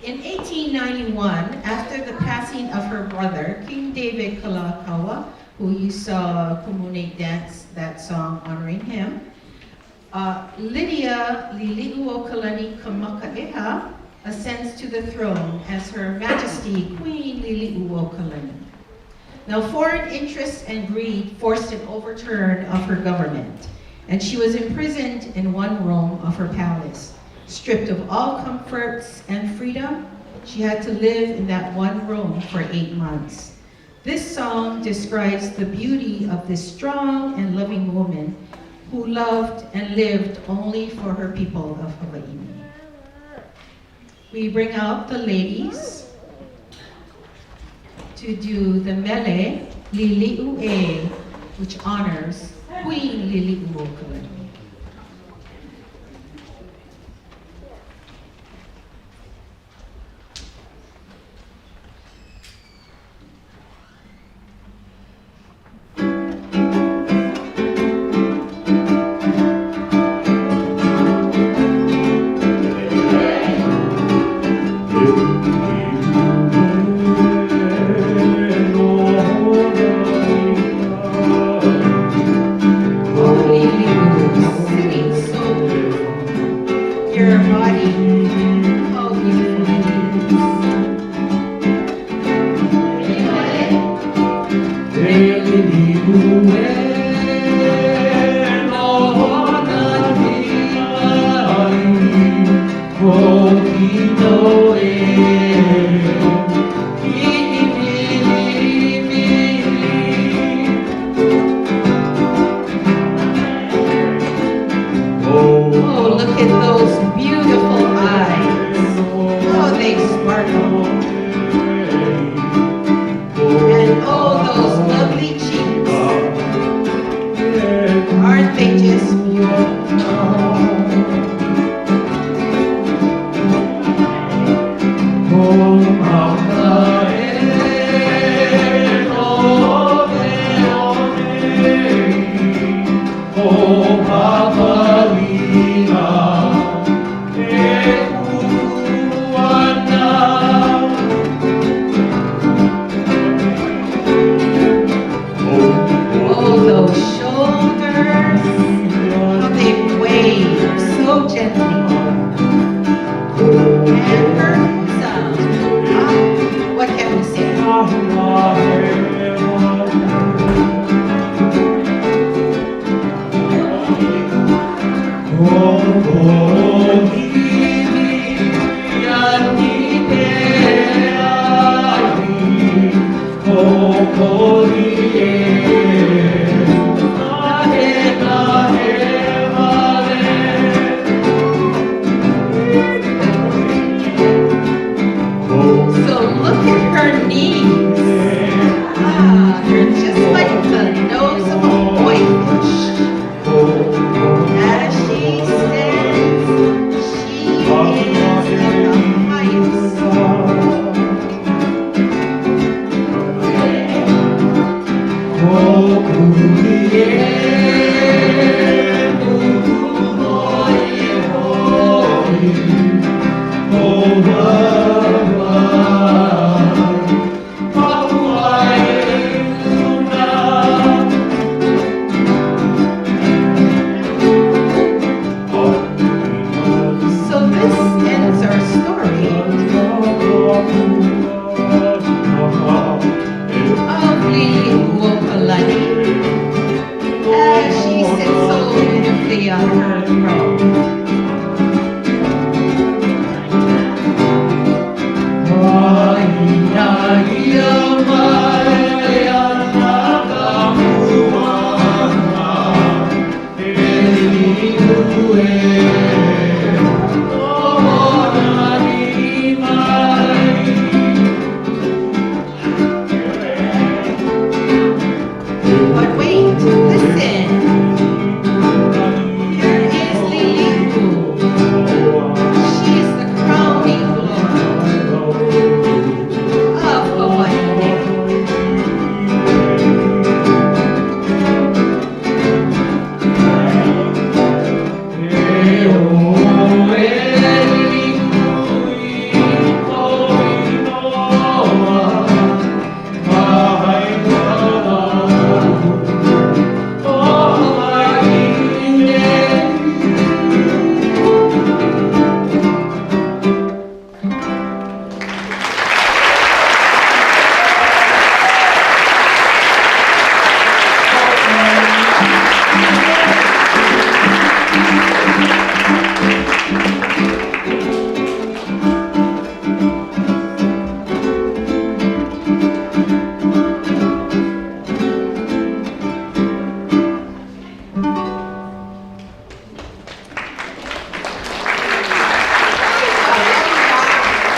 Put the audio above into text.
In 1891, after the passing of her brother, King David Kalakaua, who you saw Kumune dance that song honoring him, Lydia Liliuokalani Kamakaeha ascends to the throne as Her Majesty Queen Liliuokalani. Now, foreign interests and greed forced an overturn of her government, and she was imprisoned in one room of her palace. Stripped of all comforts and freedom, she had to live in that one room for 8 months. This song describes the beauty of this strong and loving woman who loved and lived only for her people of Hawaii. We bring out the ladies to do the mele Lili'ue, which honors Queen Lili'uokalani. Your body, how beautiful Oh, look at those beautiful eyes. Oh, they sparkle. And oh, those lovely cheeks. Aren't they just beautiful? Oh, those shoulders. How they wave so gently. And her sound. What can we say? So look at her knees. They're just like the nose of a whitefish. As she stands, she is in the highest. So this ends our story of Lili'uokalani as she sits so beautifully on her throne. Ai, ai,